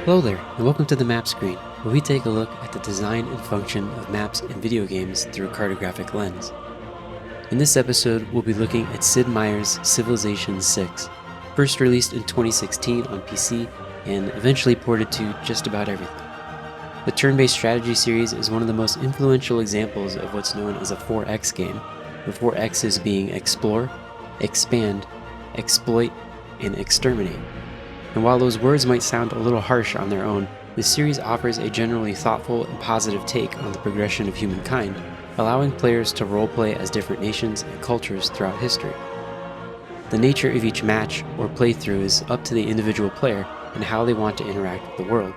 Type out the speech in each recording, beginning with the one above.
Hello there, and welcome to the map screen, where we take a look at the design and function of maps in video games through a cartographic lens. In this episode, we'll be looking at Sid Meier's Civilization VI, first released in 2016 on PC and eventually ported to just about everything. The turn-based strategy series is one of the most influential examples of what's known as a 4X game, the 4 X's being explore, expand, exploit, and exterminate. And while those words might sound a little harsh on their own, this series offers a generally thoughtful and positive take on the progression of humankind, allowing players to roleplay as different nations and cultures throughout history. The nature of each match or playthrough is up to the individual player and how they want to interact with the world.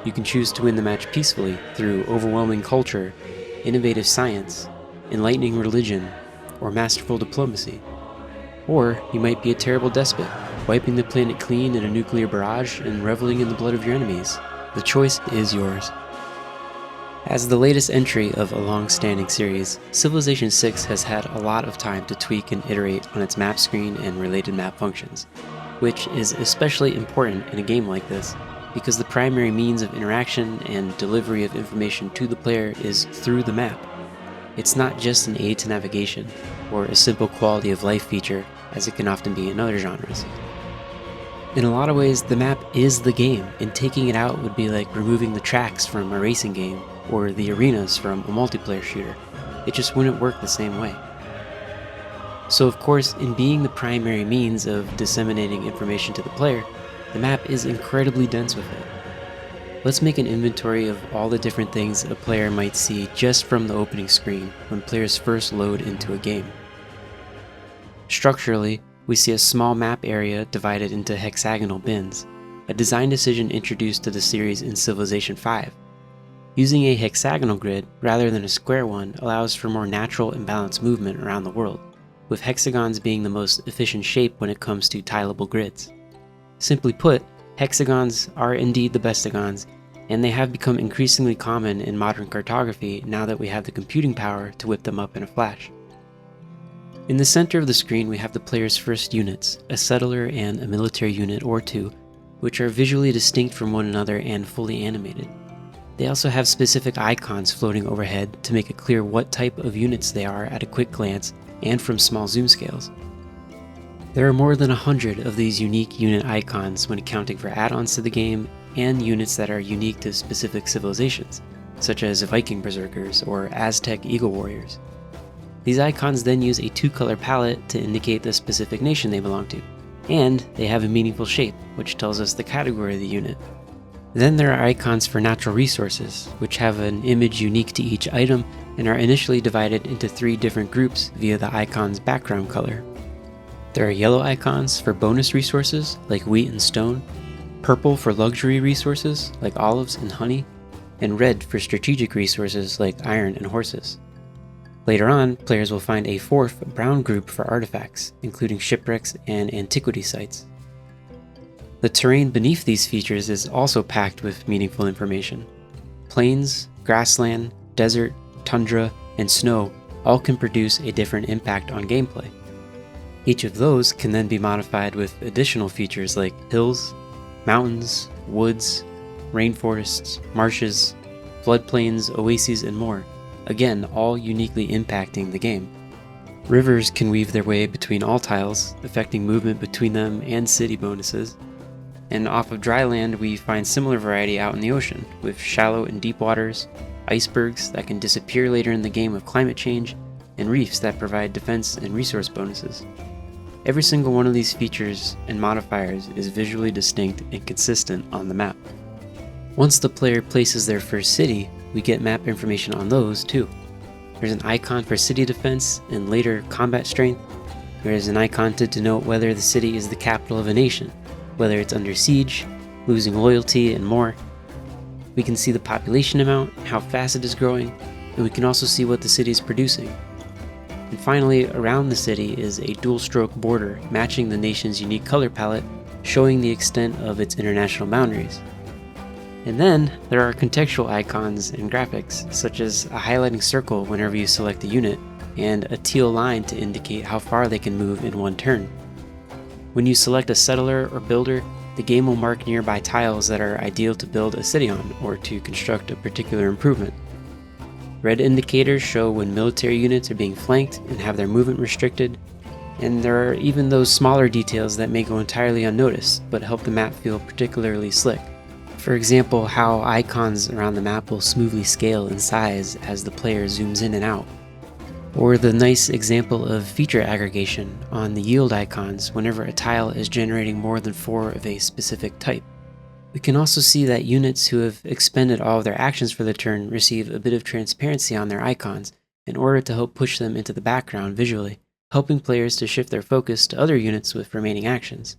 You can choose to win the match peacefully through overwhelming culture, innovative science, enlightening religion, or masterful diplomacy. Or you might be a terrible despot, wiping the planet clean in a nuclear barrage and reveling in the blood of your enemies. The choice is yours. As the latest entry of a long-standing series, Civilization VI has had a lot of time to tweak and iterate on its map screen and related map functions, which is especially important in a game like this, because the primary means of interaction and delivery of information to the player is through the map. It's not just an aid to navigation, or a simple quality of life feature, as it can often be in other genres. In a lot of ways, the map is the game, and taking it out would be like removing the tracks from a racing game, or the arenas from a multiplayer shooter. It just wouldn't work the same way. So of course, in being the primary means of disseminating information to the player, the map is incredibly dense with it. Let's make an inventory of all the different things a player might see just from the opening screen when players first load into a game. Structurally, we see a small map area divided into hexagonal bins, a design decision introduced to the series in Civilization V. Using a hexagonal grid rather than a square one allows for more natural and balanced movement around the world, with hexagons being the most efficient shape when it comes to tileable grids. Simply put, hexagons are indeed the bestagons, and they have become increasingly common in modern cartography now that we have the computing power to whip them up in a flash. In the center of the screen we have the player's first units, a settler and a military unit or two, which are visually distinct from one another and fully animated. They also have specific icons floating overhead to make it clear what type of units they are at a quick glance and from small zoom scales. There are more than 100 of these unique unit icons when accounting for add-ons to the game and units that are unique to specific civilizations, such as Viking Berserkers or Aztec Eagle Warriors. These icons then use a two-color palette to indicate the specific nation they belong to, and they have a meaningful shape, which tells us the category of the unit. Then there are icons for natural resources, which have an image unique to each item and are initially divided into 3 different groups via the icon's background color. There are yellow icons for bonus resources, like wheat and stone, purple for luxury resources, like olives and honey, and red for strategic resources, like iron and horses. Later on, players will find a 4th brown group for artifacts, including shipwrecks and antiquity sites. The terrain beneath these features is also packed with meaningful information. Plains, grassland, desert, tundra, and snow all can produce a different impact on gameplay. Each of those can then be modified with additional features like hills, mountains, woods, rainforests, marshes, floodplains, oases, and more, again all uniquely impacting the game. Rivers can weave their way between all tiles, affecting movement between them and city bonuses. And off of dry land we find similar variety out in the ocean, with shallow and deep waters, icebergs that can disappear later in the game with climate change, and reefs that provide defense and resource bonuses. Every single one of these features and modifiers is visually distinct and consistent on the map. Once the player places their first city, we get map information on those too. There's an icon for city defense and later combat strength. There is an icon to denote whether the city is the capital of a nation, whether it's under siege, losing loyalty, and more. We can see the population amount, how fast it is growing, and we can also see what the city is producing. And finally, around the city is a dual-stroke border matching the nation's unique color palette, showing the extent of its international boundaries. And then there are contextual icons and graphics, such as a highlighting circle whenever you select a unit, and a teal line to indicate how far they can move in one turn. When you select a settler or builder, the game will mark nearby tiles that are ideal to build a city on or to construct a particular improvement. Red indicators show when military units are being flanked and have their movement restricted, and there are even those smaller details that may go entirely unnoticed but help the map feel particularly slick. For example, how icons around the map will smoothly scale in size as the player zooms in and out. Or the nice example of feature aggregation on the yield icons whenever a tile is generating more than 4 of a specific type. We can also see that units who have expended all of their actions for the turn receive a bit of transparency on their icons in order to help push them into the background visually, helping players to shift their focus to other units with remaining actions.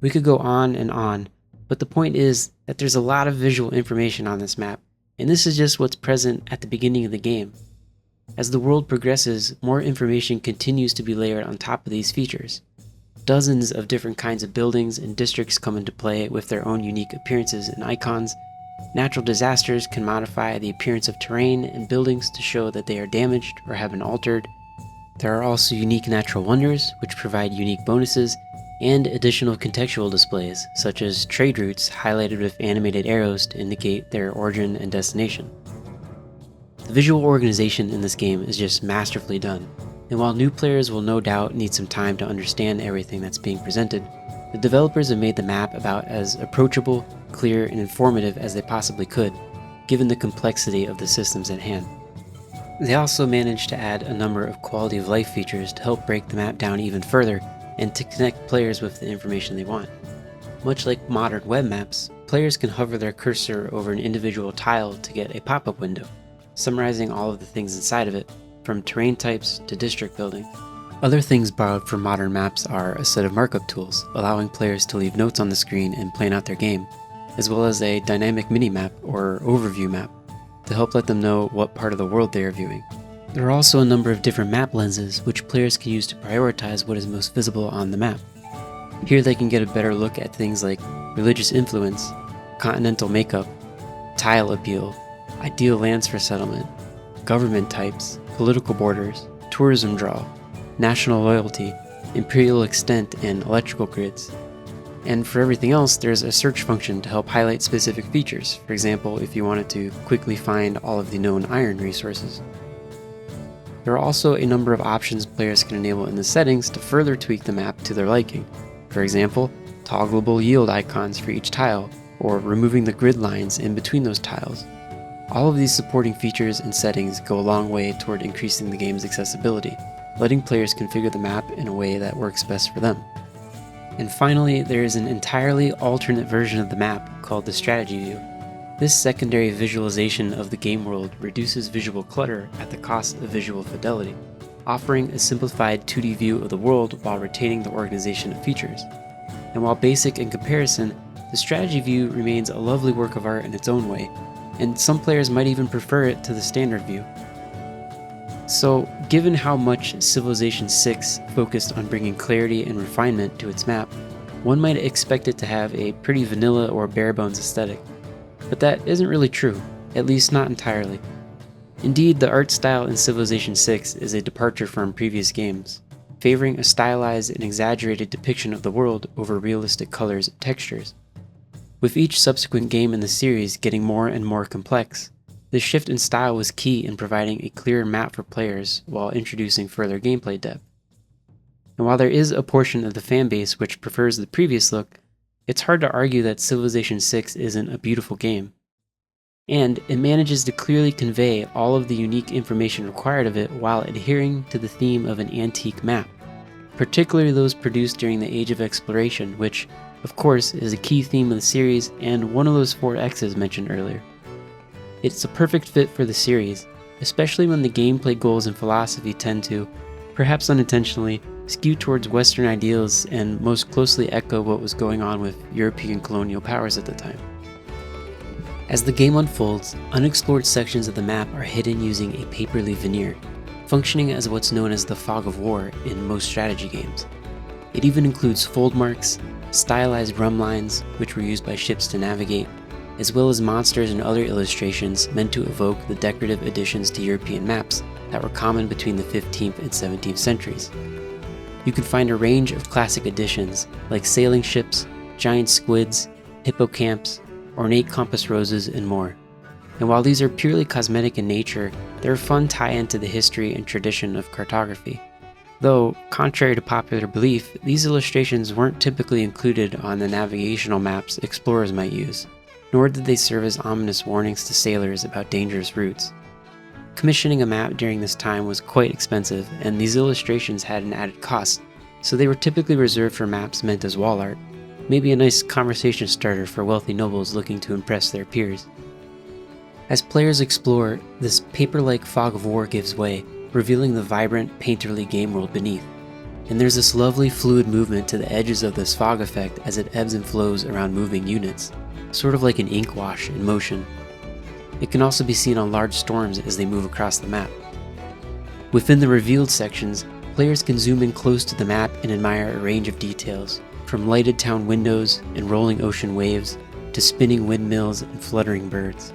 We could go on, but the point is that there's a lot of visual information on this map, and this is just what's present at the beginning of the game. As the world progresses, more information continues to be layered on top of these features. Dozens of different kinds of buildings and districts come into play with their own unique appearances and icons. Natural disasters can modify the appearance of terrain and buildings to show that they are damaged or have been altered. There are also unique natural wonders, which provide unique bonuses, and additional contextual displays, such as trade routes highlighted with animated arrows to indicate their origin and destination. The visual organization in this game is just masterfully done, and while new players will no doubt need some time to understand everything that's being presented, the developers have made the map about as approachable, clear, and informative as they possibly could, given the complexity of the systems at hand. They also managed to add a number of quality of life features to help break the map down even further and to connect players with the information they want. Much like modern web maps, players can hover their cursor over an individual tile to get a pop-up window, summarizing all of the things inside of it, from terrain types to district building. Other things borrowed from modern maps are a set of markup tools, allowing players to leave notes on the screen and plan out their game, as well as a dynamic mini-map or overview map to help let them know what part of the world they are viewing. There are also a number of different map lenses which players can use to prioritize what is most visible on the map. Here they can get a better look at things like religious influence, continental makeup, tile appeal, ideal lands for settlement, government types, political borders, tourism draw, national loyalty, imperial extent, and electrical grids. And for everything else, there's a search function to help highlight specific features, for example, if you wanted to quickly find all of the known iron resources. There are also a number of options players can enable in the settings to further tweak the map to their liking. For example, toggleable yield icons for each tile, or removing the grid lines in between those tiles. All of these supporting features and settings go a long way toward increasing the game's accessibility, letting players configure the map in a way that works best for them. And finally, there is an entirely alternate version of the map called the strategy view. This secondary visualization of the game world reduces visual clutter at the cost of visual fidelity, offering a simplified 2D view of the world while retaining the organization of features. And while basic in comparison, the strategy view remains a lovely work of art in its own way, and some players might even prefer it to the standard view. So, given how much Civilization VI focused on bringing clarity and refinement to its map, one might expect it to have a pretty vanilla or bare-bones aesthetic. But that isn't really true, at least not entirely. Indeed, the art style in Civilization VI is a departure from previous games, favoring a stylized and exaggerated depiction of the world over realistic colors and textures. With each subsequent game in the series getting more and more complex, this shift in style was key in providing a clearer map for players while introducing further gameplay depth. And while there is a portion of the fanbase which prefers the previous look, it's hard to argue that Civilization VI isn't a beautiful game. And it manages to clearly convey all of the unique information required of it while adhering to the theme of an antique map, particularly those produced during the Age of Exploration, which, of course, is a key theme of the series and one of those 4 X's mentioned earlier. It's a perfect fit for the series, especially when the gameplay goals and philosophy tend to, perhaps unintentionally, skew towards Western ideals and most closely echo what was going on with European colonial powers at the time. As the game unfolds, unexplored sections of the map are hidden using a paperly veneer, functioning as what's known as the fog of war in most strategy games. It even includes fold marks, stylized rum lines, which were used by ships to navigate, as well as monsters and other illustrations meant to evoke the decorative additions to European maps that were common between the 15th and 17th centuries. You can find a range of classic additions like sailing ships, giant squids, hippocamps, ornate compass roses, and more. And while these are purely cosmetic in nature, they're a fun tie-in to the history and tradition of cartography. Though, contrary to popular belief, these illustrations weren't typically included on the navigational maps explorers might use, nor did they serve as ominous warnings to sailors about dangerous routes. Commissioning a map during this time was quite expensive, and these illustrations had an added cost, so they were typically reserved for maps meant as wall art, maybe a nice conversation starter for wealthy nobles looking to impress their peers. As players explore, this paper-like fog of war gives way, revealing the vibrant, painterly game world beneath. And there's this lovely fluid movement to the edges of this fog effect as it ebbs and flows around moving units, sort of like an ink wash in motion. It can also be seen on large storms as they move across the map. Within the revealed sections, players can zoom in close to the map and admire a range of details, from lighted town windows and rolling ocean waves to spinning windmills and fluttering birds.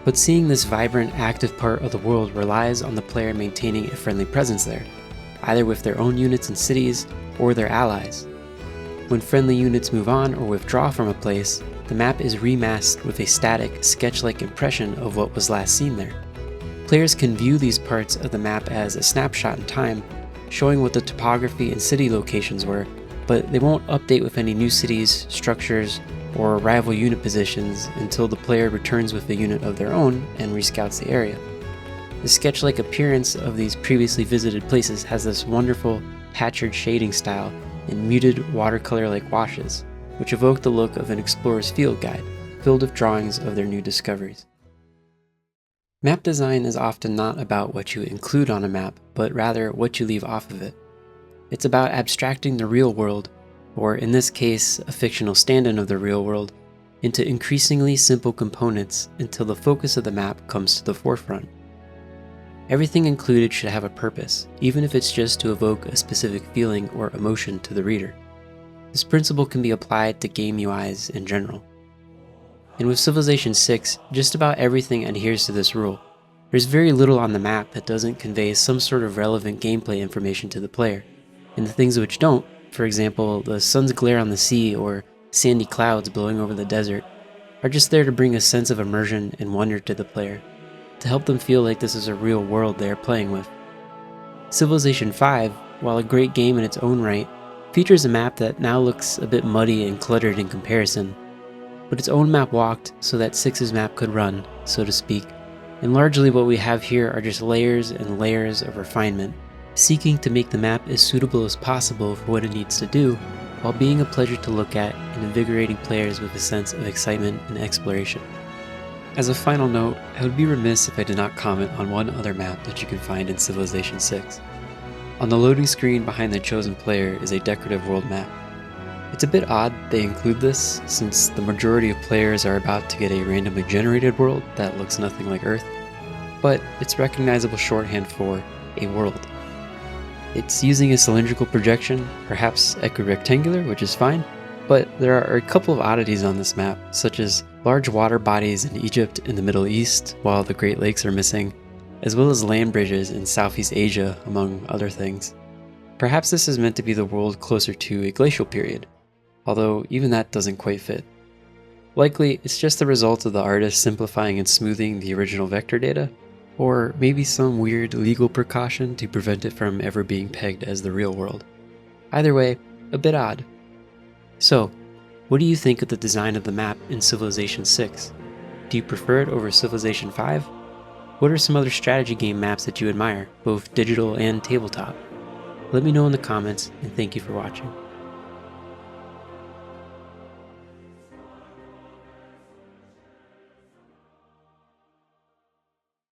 But seeing this vibrant, active part of the world relies on the player maintaining a friendly presence there, either with their own units and cities or their allies. When friendly units move on or withdraw from a place, the map is remasked with a static, sketch-like impression of what was last seen there. Players can view these parts of the map as a snapshot in time, showing what the topography and city locations were, but they won't update with any new cities, structures, or rival unit positions until the player returns with a unit of their own and rescouts the area. The sketch-like appearance of these previously visited places has this wonderful patched shading style and muted watercolor-like washes, which evoke the look of an explorer's field guide, filled with drawings of their new discoveries. Map design is often not about what you include on a map, but rather what you leave off of it. It's about abstracting the real world, or in this case, a fictional stand-in of the real world, into increasingly simple components until the focus of the map comes to the forefront. Everything included should have a purpose, even if it's just to evoke a specific feeling or emotion to the reader. This principle can be applied to game UIs in general. And with Civilization 6, just about everything adheres to this rule. There's very little on the map that doesn't convey some sort of relevant gameplay information to the player, and the things which don't, for example, the sun's glare on the sea or sandy clouds blowing over the desert, are just there to bring a sense of immersion and wonder to the player, to help them feel like this is a real world they are playing with. Civilization 5, while a great game in its own right, features a map that now looks a bit muddy and cluttered in comparison, but its own map walked so that 6's map could run, so to speak, and largely what we have here are just layers and layers of refinement, seeking to make the map as suitable as possible for what it needs to do, while being a pleasure to look at and invigorating players with a sense of excitement and exploration. As a final note, I would be remiss if I did not comment on one other map that you can find in Civilization 6. On the loading screen behind the chosen player is a decorative world map. It's a bit odd they include this, since the majority of players are about to get a randomly generated world that looks nothing like Earth, but it's recognizable shorthand for a world. It's using a cylindrical projection, perhaps equirectangular, which is fine, but there are a couple of oddities on this map, such as large water bodies in Egypt and the Middle East, while the Great Lakes are missing, as well as land bridges in Southeast Asia, among other things. Perhaps this is meant to be the world closer to a glacial period, although even that doesn't quite fit. Likely, it's just the result of the artist simplifying and smoothing the original vector data, or maybe some weird legal precaution to prevent it from ever being pegged as the real world. Either way, a bit odd. So, what do you think of the design of the map in Civilization 6? Do you prefer it over Civilization 5? What are some other strategy game maps that you admire, both digital and tabletop? Let me know in the comments, and thank you for watching.